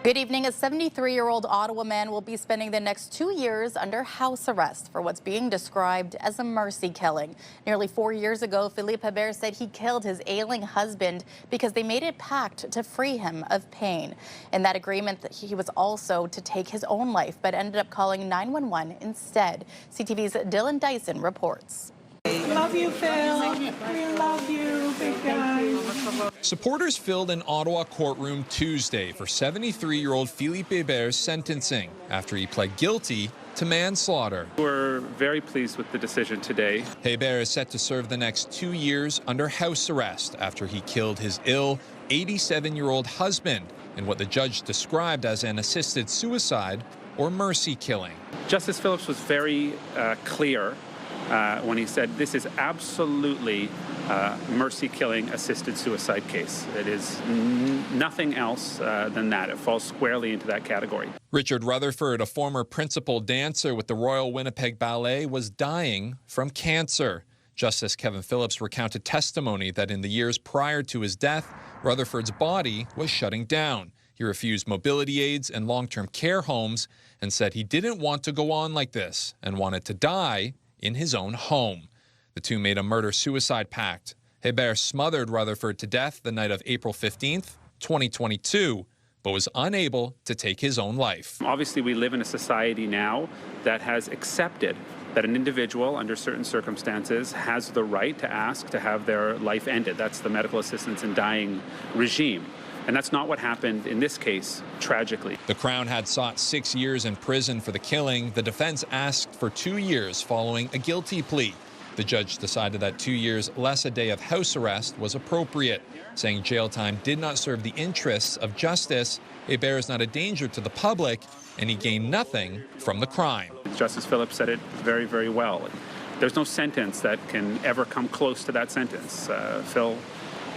Good evening. A 73-year-old Ottawa man will be spending the next 2 years under house arrest for what's being described as a mercy killing. Nearly 4 years ago, Philippe Perez said he killed his ailing husband because they made a pact to free him of pain. In that agreement, that he was also to take his own life, but ended up calling 911 instead. CTV's Dylan Dyson reports. Love you, Phil. We love you, big guy. Supporters filled an Ottawa courtroom Tuesday for 73-year-old Philippe Perez's sentencing after he pled guilty to manslaughter. We're very pleased with the decision today. Perez is set to serve the next 2 years under house arrest after he killed his ill 87-year-old husband in what the judge described as an assisted suicide or mercy killing. Justice Phillips was very clear when he said this is absolutely mercy-killing assisted suicide case. It is nothing else than that. It falls squarely into that category. Richard Rutherford, a former principal dancer with the Royal Winnipeg Ballet, was dying from cancer. Justice Kevin Phillips recounted testimony that in the years prior to his death, Rutherford's body was shutting down. He refused mobility aids and long-term care homes and said he didn't want to go on like this and wanted to die in his own home. The two made a murder-suicide pact. Perez smothered Rutherford to death the night of April 15th, 2022, but was unable to take his own life. Obviously, we live in a society now that has accepted that an individual, under certain circumstances, has the right to ask to have their life ended. That's the medical assistance in dying regime. And that's not what happened in this case, tragically. The Crown had sought 6 years in prison for the killing. The defense asked for 2 years following a guilty plea. The judge decided that 2 years less a day of house arrest was appropriate, saying jail time did not serve the interests of justice. Perez is not a danger to the public, and he gained nothing from the crime. Justice Phillips said it very, very well. There's no sentence that can ever come close to that sentence. Phil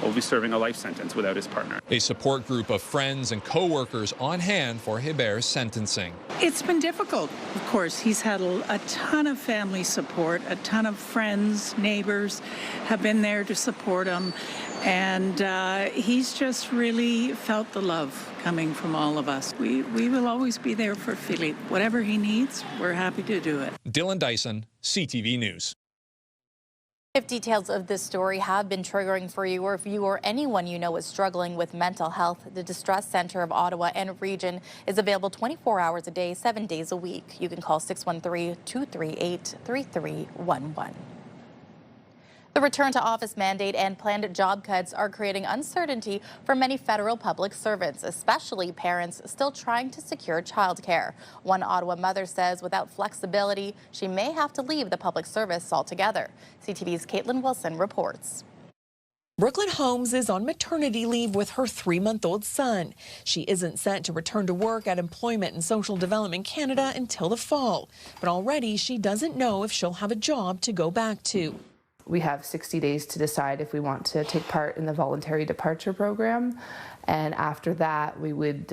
will be serving a life sentence without his partner. A support group of friends and co-workers on hand for Perez's sentencing. It's been difficult. Of course, he's had a ton of family support, a ton of friends, neighbors have been there to support him, and he's just really felt the love coming from all of us. We will always be there for Philippe. Whatever he needs, we're happy to do it. Dylan Dyson, CTV News. If details of this story have been triggering for you, or if you or anyone you know is struggling with mental health, the Distress Center of Ottawa and region is available 24 hours a day, 7 days a week. You can call 613-238-3311. The return to office mandate and planned job cuts are creating uncertainty for many federal public servants, especially parents still trying to secure childcare. One Ottawa mother says without flexibility, she may have to leave the public service altogether. CTV's Caitlin Wilson reports. Brooklyn Holmes is on maternity leave with her 3-month-old son. She isn't set to return to work at Employment and Social Development Canada until the fall, but already she doesn't know if she'll have a job to go back to. We have 60 days to decide if we want to take part in the voluntary departure program, and after that we would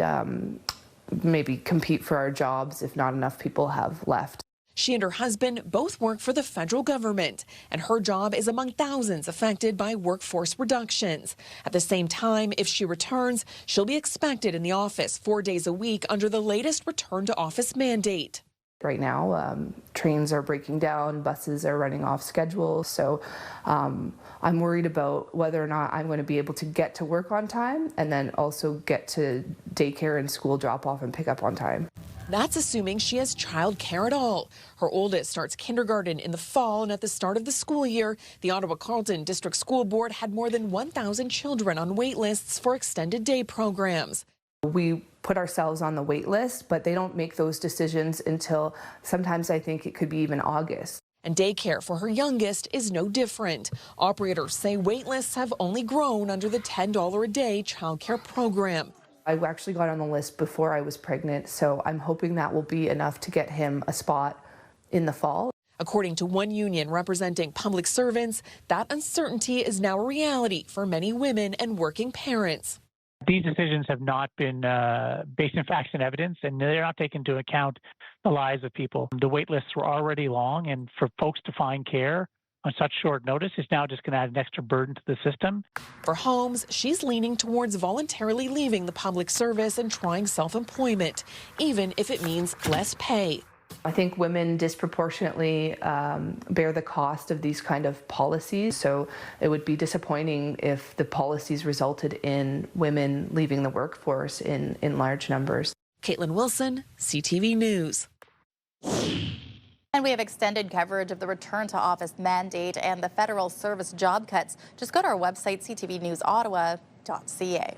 maybe compete for our jobs if not enough people have left. She and her husband both work for the federal government, and her job is among thousands affected by workforce reductions. At the same time, if she returns, she'll be expected in the office 4 days a week under the latest return to office mandate. Right now, trains are breaking down, buses are running off schedule, so I'm worried about whether or not I'm going to be able to get to work on time and then also get to daycare and school drop-off and pick up on time. That's assuming she has childcare at all. Her oldest starts kindergarten in the fall, and at the start of the school year, the Ottawa-Carleton District School Board had more than 1,000 children on wait lists for extended day programs. We put ourselves on the wait list, but they don't make those decisions until sometimes I think it could be even August. And daycare for her youngest is no different. Operators say wait lists have only grown under the $10 a day childcare program. I actually got on the list before I was pregnant, so I'm hoping that will be enough to get him a spot in the fall. According to one union representing public servants, that uncertainty is now a reality for many women and working parents. These decisions have not been based in facts and evidence, and they're not taking into account the lives of people. The wait lists were already long, and for folks to find care on such short notice is now just going to add an extra burden to the system. For Holmes, she's leaning towards voluntarily leaving the public service and trying self-employment, even if it means less pay. I think women disproportionately bear the cost of these kind of policies, so it would be disappointing if the policies resulted in women leaving the workforce in large numbers. Caitlin Wilson, CTV News. And we have extended coverage of the return to office mandate and the federal service job cuts. Just go to our website, ctvnewsottawa.ca.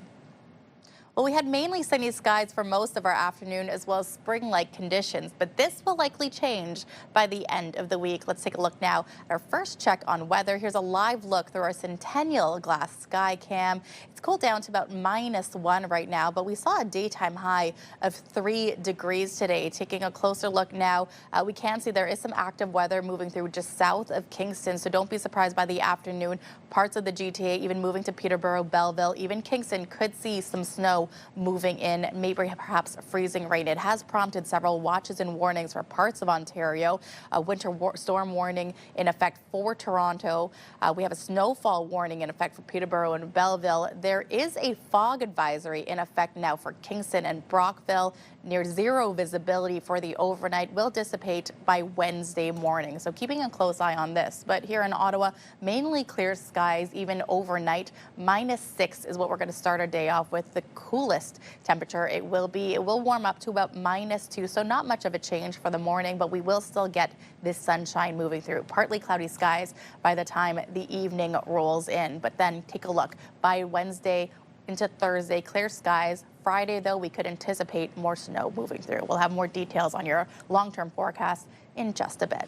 Well, we had mainly sunny skies for most of our afternoon as well as spring-like conditions, but this will likely change by the end of the week. Let's take a look now at our first check on weather. Here's a live look through our Centennial Glass Sky Cam. It's cooled down to about -1 right now, but we saw a daytime high of 3 degrees today. Taking a closer look now, we can see there is some active weather moving through just south of Kingston, so don't be surprised by the afternoon. Parts of the GTA, even moving to Peterborough, Belleville, even Kingston could see some snow moving in, maybe perhaps freezing rain. It has prompted several watches and warnings for parts of Ontario. A winter storm warning in effect for Toronto. We have a snowfall warning in effect for Peterborough and Belleville. There is a fog advisory in effect now for Kingston and Brockville. Near zero visibility for the overnight, will dissipate by Wednesday morning. So keeping a close eye on this. But here in Ottawa, mainly clear skies, even overnight. -6 is what we're going to start our day off with. The coolest temperature it will warm up to about -2. So not much of a change for the morning, but we will still get this sunshine moving through. Partly cloudy skies by the time the evening rolls in. But then take a look by Wednesday into Thursday, clear skies. Friday, though, we could anticipate more snow moving through. We'll have more details on your long-term forecast in just a bit.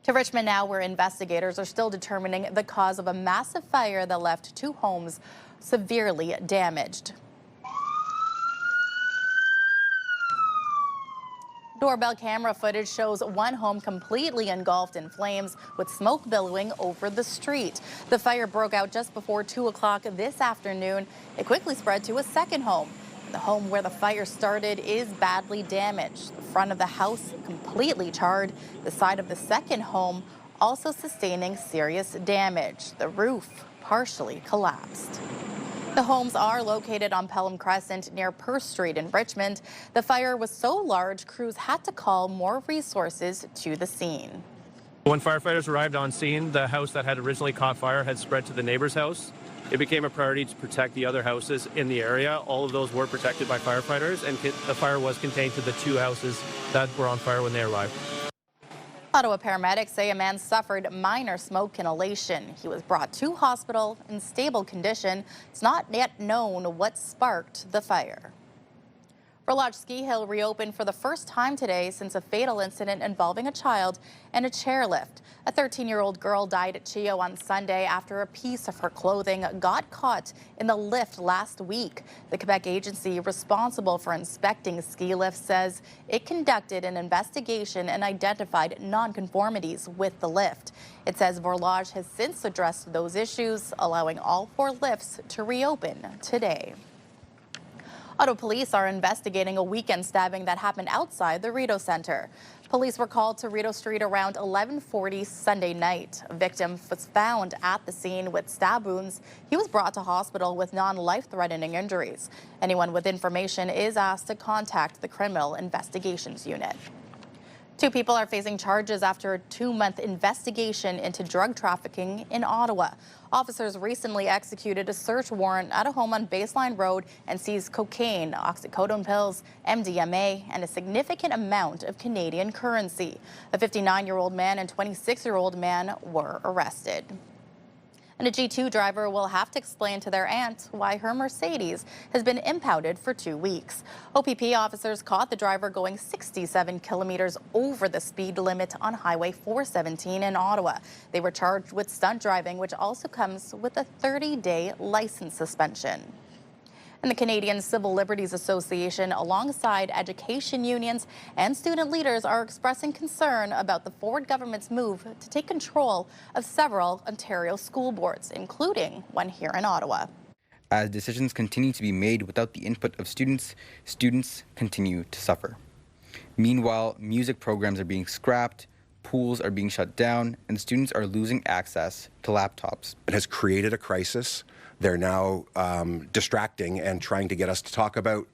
To Richmond now, where investigators are still determining the cause of a massive fire that left 2 homes severely damaged. Doorbell camera footage shows one home completely engulfed in flames with smoke billowing over the street. The fire broke out just before 2 o'clock this afternoon. It quickly spread to a second home. The home where the fire started is badly damaged. The front of the house completely charred. The side of the second home also sustaining serious damage. The roof partially collapsed. The homes are located on Pelham Crescent near Perth Street in Richmond. The fire was so large, crews had to call more resources to the scene. When firefighters arrived on scene, the house that had originally caught fire had spread to the neighbor's house. It became a priority to protect the other houses in the area. All of those were protected by firefighters, and the fire was contained to the 2 houses that were on fire when they arrived. Ottawa paramedics say a man suffered minor smoke inhalation. He was brought to hospital in stable condition. It's not yet known what sparked the fire. Verlage Ski Hill reopened for the first time today since a fatal incident involving a child and a chairlift. A 13-year-old girl died at Chio on Sunday after a piece of her clothing got caught in the lift last week. The Quebec agency responsible for inspecting ski lifts says it conducted an investigation and identified nonconformities with the lift. It says Verlage has since addressed those issues, allowing all 4 lifts to reopen today. Ottawa police are investigating a weekend stabbing that happened outside the Rideau Centre. Police were called to Rideau Street around 11:40 Sunday night. A victim was found at the scene with stab wounds. He was brought to hospital with non-life-threatening injuries. Anyone with information is asked to contact the Criminal Investigations Unit. 2 people are facing charges after a 2-month investigation into drug trafficking in Ottawa. Officers recently executed a search warrant at a home on Baseline Road and seized cocaine, oxycodone pills, MDMA, and a significant amount of Canadian currency. A 59-year-old man and 26-year-old man were arrested. And a G2 driver will have to explain to their aunt why her Mercedes has been impounded for 2 weeks. OPP officers caught the driver going 67 kilometers over the speed limit on Highway 417 in Ottawa. They were charged with stunt driving, which also comes with a 30-day license suspension. And the Canadian Civil Liberties Association, alongside education unions and student leaders, are expressing concern about the Ford government's move to take control of several Ontario school boards, including one here in Ottawa. As decisions continue to be made without the input of students, students continue to suffer. Meanwhile, music programs are being scrapped, pools are being shut down, and students are losing access to laptops. It has created a crisis. They're now distracting and trying to get us to talk about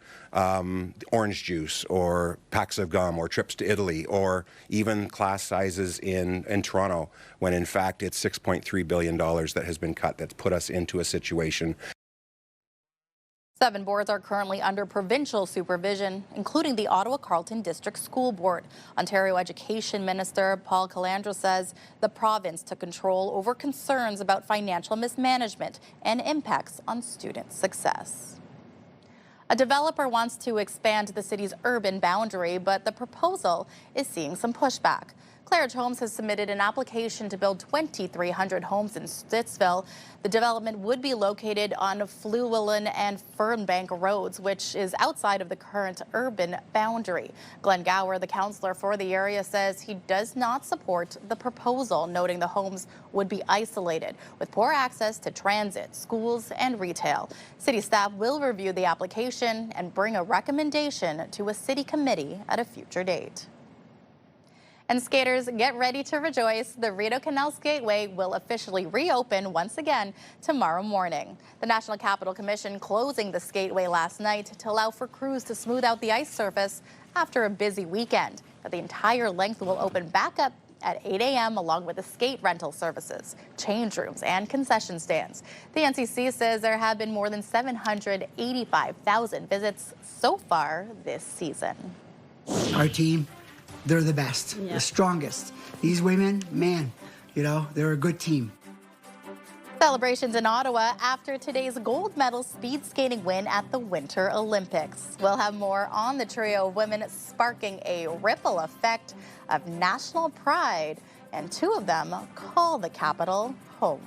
orange juice or packs of gum or trips to Italy or even class sizes in Toronto, when in fact it's $6.3 billion that has been cut. That's put us into a situation. 7 boards are currently under provincial supervision, including the Ottawa Carleton District School Board. Ontario Education Minister Paul Calandra says the province took control over concerns about financial mismanagement and impacts on student success. A developer wants to expand the city's urban boundary, but the proposal is seeing some pushback. Claridge Homes has submitted an application to build 2,300 homes in Stittsville. The development would be located on Flewillen and Fernbank roads, which is outside of the current urban boundary. Glenn Gower, the councillor for the area, says he does not support the proposal, noting the homes would be isolated with poor access to transit, schools, and retail. City staff will review the application and bring a recommendation to a city committee at a future date. And skaters, get ready to rejoice. The Rideau Canal Skateway will officially reopen once again tomorrow morning. The National Capital Commission closing the skateway last night to allow for crews to smooth out the ice surface after a busy weekend. But the entire length will open back up at 8 a.m. along with the skate rental services, change rooms, and concession stands. The NCC says there have been more than 785,000 visits so far this season. Our team, they're the best, the strongest. These women, man, you know, they're a good team. Celebrations in Ottawa after today's gold medal speed skating win at the Winter Olympics. We'll have more on the trio of women sparking a ripple effect of national pride, and 2 of them call the capital home.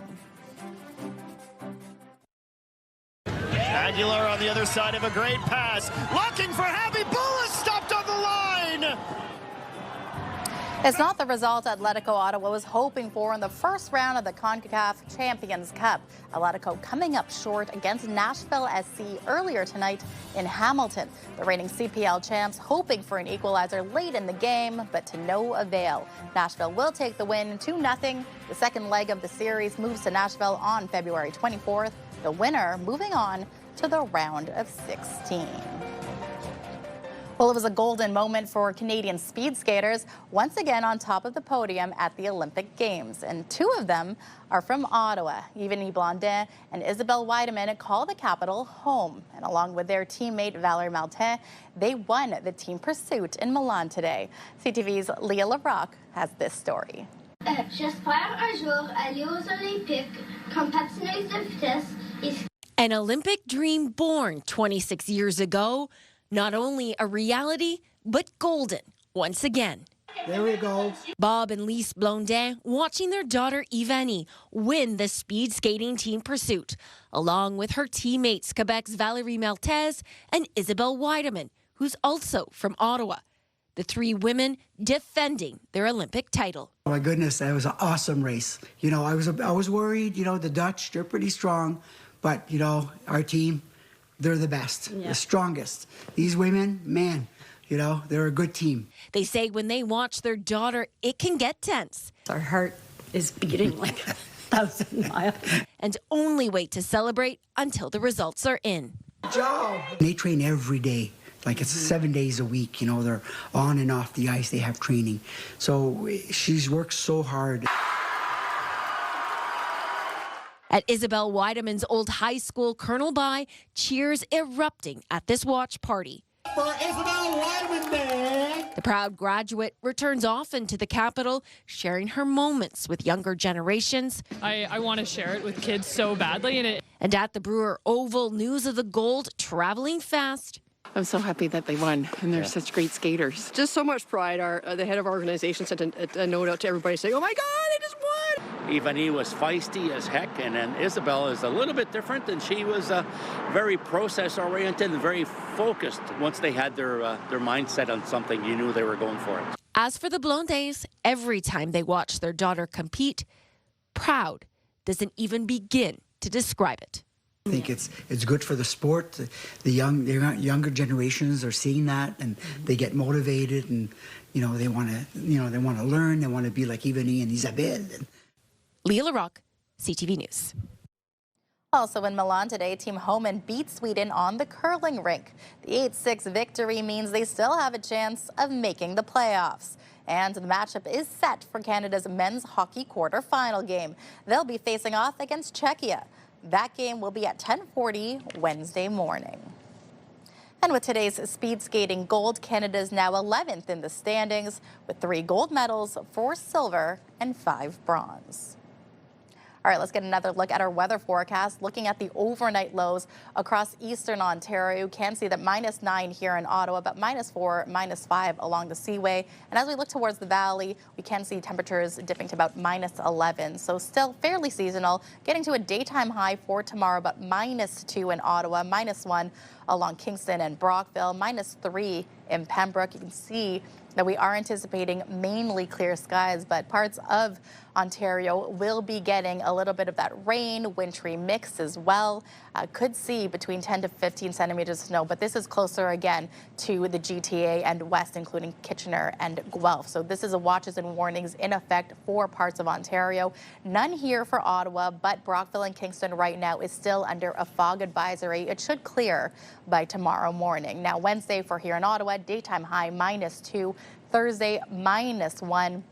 Aguilar on the other side of a great pass, looking for Happy Bullis, stopped on the line. It's not the result Atletico Ottawa was hoping for in the first round of the CONCACAF Champions Cup. Atletico coming up short against Nashville SC earlier tonight in Hamilton. The reigning CPL champs hoping for an equalizer late in the game, but to no avail. Nashville will take the win 2-0. The second leg of the series moves to Nashville on February 24th. The winner moving on to the round of 16. Well, it was a golden moment for Canadian speed skaters, once again on top of the podium at the Olympic Games. And 2 of them are from Ottawa. Yvonne Blondin and Isabelle Weideman call the capital home. And along with their teammate Valérie Martin, they won the team pursuit in Milan today. CTV's Leah Larocque has this story. J'espère un jour aller aux Olympiques, compétitionner de vitesse. An Olympic dream born 26 years ago. Not only a reality, but golden once again. There we go. Bob and Lise Blondin watching their daughter Yvonne win the speed skating team pursuit, along with her teammates Quebec's Valérie Martin and Isabelle Weideman, who's also from Ottawa. The 3 women defending their Olympic title. Oh my goodness, that was an awesome race. You know, I was worried, you know, the Dutch, they're pretty strong, but you know, our team, they're the best, the strongest. These women, man, you know, they're a good team. They say when they watch their daughter, it can get tense. Our heart is beating like 1,000 miles. And only wait to celebrate until the results are in. Good job. They train every day. Like it's 7 days a week, you know, they're on and off the ice, they have training. So she's worked so hard. At Isabelle Weideman's old high school, Colonel By, cheers erupting at this watch party. For Isabelle Weideman Day. The proud graduate returns often to the capital, sharing her moments with younger generations. I want to share it with kids so badly. And at the Brewer Oval, news of the gold traveling fast. I'm so happy that they won, and they're such great skaters. Just so much pride. The head of our organization sent a note out to everybody saying, oh my God, they just won! Yvonne was feisty as heck, and then Isabelle is a little bit different, and she was very process-oriented and very focused. Once they had their mindset on something, you knew they were going for it. As for the Blondes, every time they watch their daughter compete, proud doesn't even begin to describe it. I think it's good for the sport. The younger generations are seeing that, and they get motivated, and they want to learn. They want to be like Ivani and Isabel. Leah LaRocque, CTV News. Also in Milan today, Team Homan beat Sweden on the curling rink. The 8-6 victory means they still have a chance of making the playoffs. And the matchup is set for Canada's men's hockey quarterfinal game. They'll be facing off against Czechia. That game will be at 10:40 Wednesday morning. And with today's speed skating gold, Canada is now 11th in the standings with 3 gold medals, 4 silver, and 5 bronze. All right, let's get another look at our weather forecast. Looking at the overnight lows across eastern Ontario, you can see that -9 here in Ottawa, but -4, -5 along the Seaway. And as we look towards the valley, we can see temperatures dipping to about -11. So still fairly seasonal, getting to a daytime high for tomorrow, but -2 in Ottawa, -1 along Kingston and Brockville, -3 in Pembroke. You can see that we are anticipating mainly clear skies, but parts of Ontario will be getting a little bit of that rain, wintry mix as well. Could see between 10 to 15 centimeters of snow, but this is closer again to the GTA and west, including Kitchener and Guelph. So this is a watches and warnings in effect for parts of Ontario. None here for Ottawa, but Brockville and Kingston right now is still under a fog advisory. It should clear by tomorrow morning. Now Wednesday for here in Ottawa, daytime high -2, Thursday -1.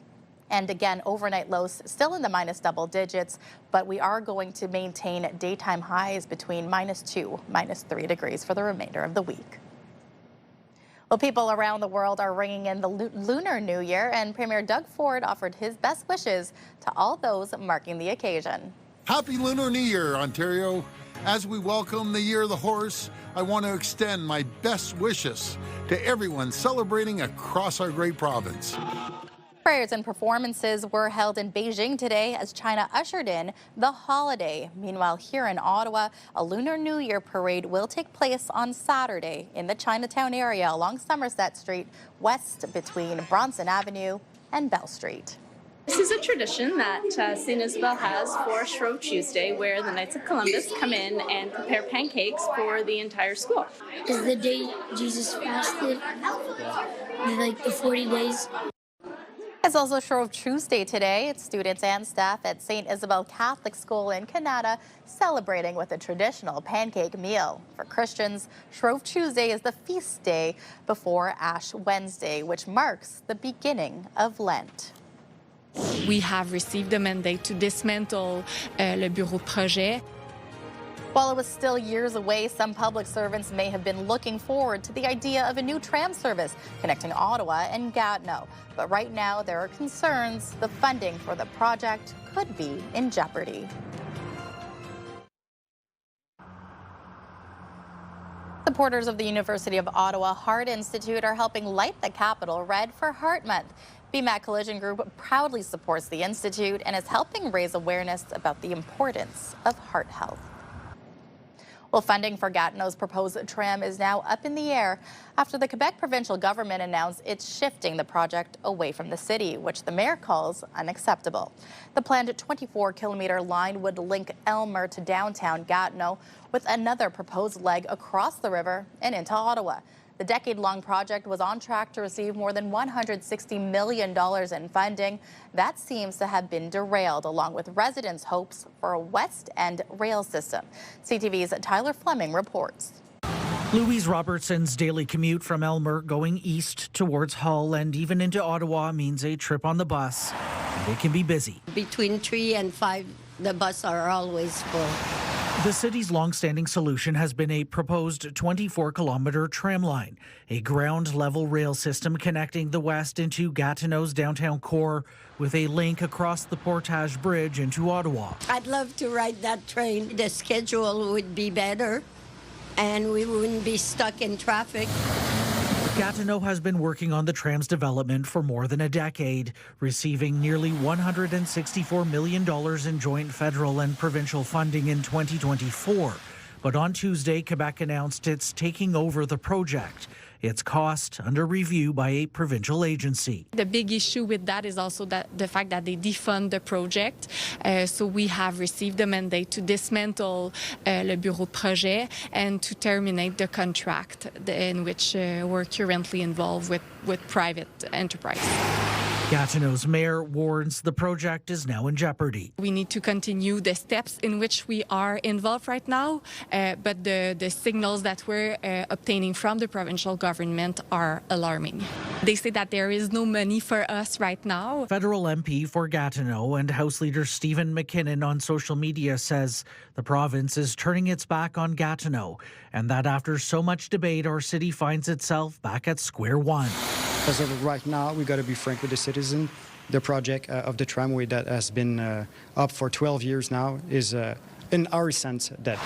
And again, overnight lows still in the minus double digits, but we are going to maintain daytime highs between -2, -3 degrees for the remainder of the week. Well, people around the world are ringing in the Lunar New Year, and Premier Doug Ford offered his best wishes to all those marking the occasion. Happy Lunar New Year, Ontario. As we welcome the Year of the Horse, I want to extend my best wishes to everyone celebrating across our great province. Prayers and performances were held in Beijing today as China ushered in the holiday. Meanwhile, here in Ottawa, a Lunar New Year parade will take place on Saturday in the Chinatown area along Somerset Street, west between Bronson Avenue and Bell Street. This is a tradition that St. Isabel has for Shrove Tuesday, where the Knights of Columbus come in and prepare pancakes for the entire school. Is the day Jesus fasted, like the 40 days? It's also Shrove Tuesday today. It's students and staff at St. Isabel Catholic School in Canada celebrating with a traditional pancake meal. For Christians, Shrove Tuesday is the feast day before Ash Wednesday, which marks the beginning of Lent. We have received the mandate to dismantle le bureau de projet. While it was still years away, some public servants may have been looking forward to the idea of a new tram service connecting Ottawa and Gatineau. But right now, there are concerns the funding for the project could be in jeopardy. Supporters of the University of Ottawa Heart Institute are helping light the capital red for Heart Month. BMAC Collision Group proudly supports the Institute and is helping raise awareness about the importance of heart health. Well, funding for Gatineau's proposed tram is now up in the air after the Quebec provincial government announced it's shifting the project away from the city, which the mayor calls unacceptable. The planned 24-kilometer line would link Aylmer to downtown Gatineau with another proposed leg across the river and into Ottawa. The decade-long project was on track to receive more than $160 million in funding. That seems to have been derailed, along with residents' hopes for a West End rail system. CTV's Tyler Fleming reports. Louise Robertson's daily commute from Aylmer going east towards Hull and even into Ottawa means a trip on the bus. It can be busy. Between 3 and 5, the buses are always full. The city's long-standing solution has been a proposed 24-kilometer tram line, a ground-level rail system connecting the west into Gatineau's downtown core with a link across the Portage Bridge into Ottawa. I'd love to ride that train. The schedule would be better, and we wouldn't be stuck in traffic. Gatineau has been working on the tram's development for more than a decade, receiving nearly $164 million in joint federal and provincial funding in 2024. But on Tuesday, Quebec announced it's taking over the project. its cost under review by a provincial agency. The big issue with that is also that the fact that they defund the project. So we have received the mandate to dismantle le bureau de projet and to terminate the contract in which we're currently involved with private enterprise. Gatineau's mayor warns the project is now in jeopardy. We need to continue the steps in which we are involved right now, but the signals that we're obtaining from the provincial government are alarming. They say that there is no money for us right now. Federal MP for Gatineau and House Leader Stephen McKinnon on social media says the province is turning its back on Gatineau and that after so much debate, our city finds itself back at square one. As of right now, we got to be frank with the citizen. The project of the tramway that has been up for 12 years now is, in our sense, dead.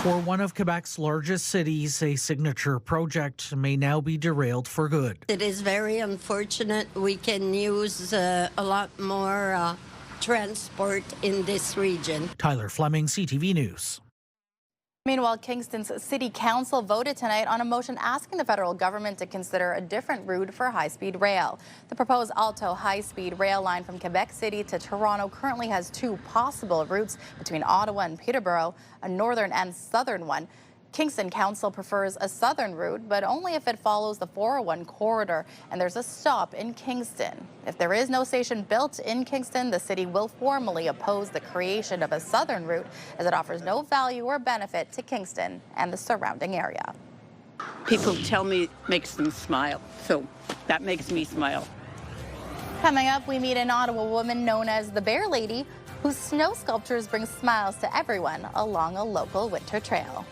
For one of Quebec's largest cities, a signature project may now be derailed for good. It is very unfortunate. We can use a lot more transport in this region. Tyler Fleming, CTV News. Meanwhile, Kingston's City Council voted tonight on a motion asking the federal government to consider a different route for high-speed rail. The proposed Alto high-speed rail line from Quebec City to Toronto currently has two possible routes between Ottawa and Peterborough, a northern and southern one. Kingston Council prefers a southern route, but only if it follows the 401 corridor and there's a stop in Kingston. If there is no station built in Kingston, the city will formally oppose the creation of a southern route as it offers no value or benefit to Kingston and the surrounding area. People tell me it makes them smile, so that makes me smile. Coming up, we meet an Ottawa woman known as the Bear Lady, whose snow sculptures bring smiles to everyone along a local winter trail.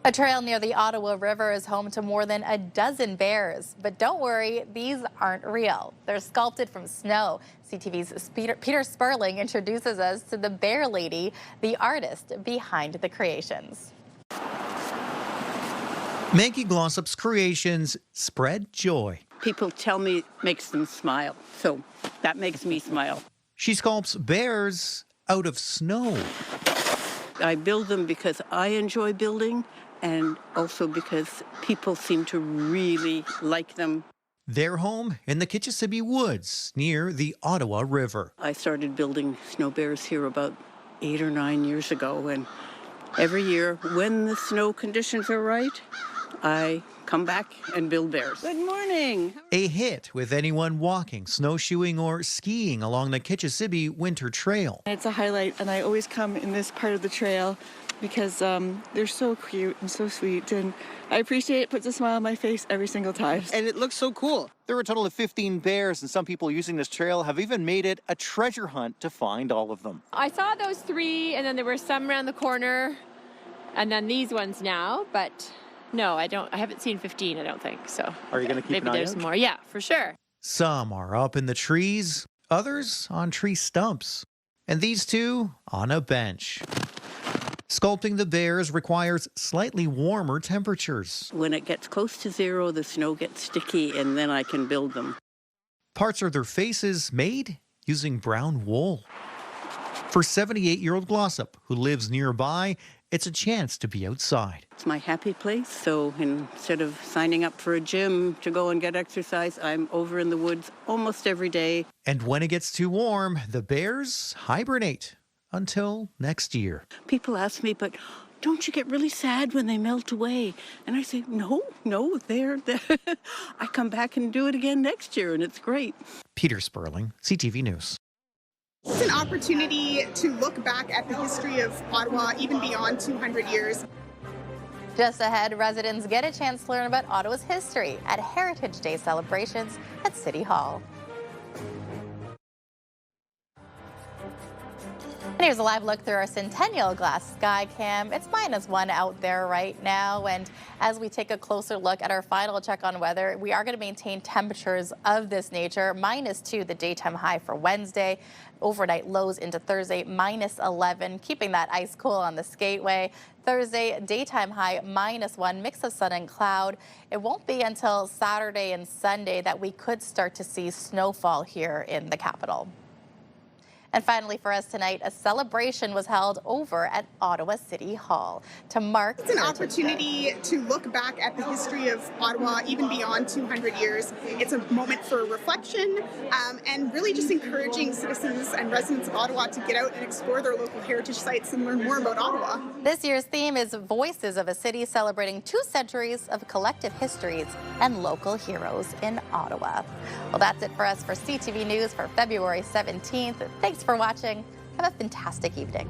A trail near the Ottawa River is home to more than a dozen bears. But don't worry, these aren't real. They're sculpted from snow. CTV's Peter Sperling introduces us to the Bear Lady, the artist behind the creations. Maggie Glossop's creations spread joy. People tell me it makes them smile, so that makes me smile. She sculpts bears out of snow. I build them because I enjoy building, and also because people seem to really like them. Their home in the Kitchissippi Woods near the Ottawa River. I started building snow bears here about 8 or 9 years ago, and every year when the snow conditions are right, I come back and build bears. Good morning. A hit with anyone walking, snowshoeing, or skiing along the Kitchissippi Winter Trail. It's a highlight, and I always come in this part of the trail because they're so cute and so sweet, and I appreciate it. Puts a smile on my face every single time. And it looks so cool. There are a total of 15 bears, and some people using this trail have even made it a treasure hunt to find all of them. I saw those 3, and then there were some around the corner, and then these ones now, but no, I haven't seen 15, I don't think, so. Are you going to keep an eye out? Maybe there's more, yeah, for sure. Some are up in the trees, others on tree stumps, and these two on a bench. Sculpting the bears requires slightly warmer temperatures. When it gets close to 0, the snow gets sticky, and then I can build them. Parts of their faces made using brown wool. For 78-year-old Glossop, who lives nearby, it's a chance to be outside. It's my happy place, so instead of signing up for a gym to go and get exercise, I'm over in the woods almost every day. And when it gets too warm, the bears hibernate until next year. People ask me, but don't you get really sad when they melt away? And I say, no, they're I come back and do it again next year, and it's great. Peter Sperling, CTV News. It's an opportunity to look back at the history of Ottawa, even beyond 200 years. Just ahead, residents get a chance to learn about Ottawa's history at Heritage Day celebrations at City Hall. And here's a live look through our Centennial Glass Sky Cam. It's -1 out there right now. And as we take a closer look at our final check on weather, we are going to maintain temperatures of this nature. -2 the daytime high for Wednesday. Overnight lows into Thursday, -11, keeping that ice cool on the skateway. Thursday, daytime high -1, mix of sun and cloud. It won't be until Saturday and Sunday that we could start to see snowfall here in the capital. And finally for us tonight, a celebration was held over at Ottawa City Hall to mark. It's an opportunity to look back at the history of Ottawa, even beyond 200 years. It's a moment for reflection and really just encouraging citizens and residents of Ottawa to get out and explore their local heritage sites and learn more about Ottawa. This year's theme is Voices of a City, celebrating 2 centuries of collective histories and local heroes in Ottawa. Well, that's it for us for CTV News for February 17th. Thanks for watching. Have a fantastic evening.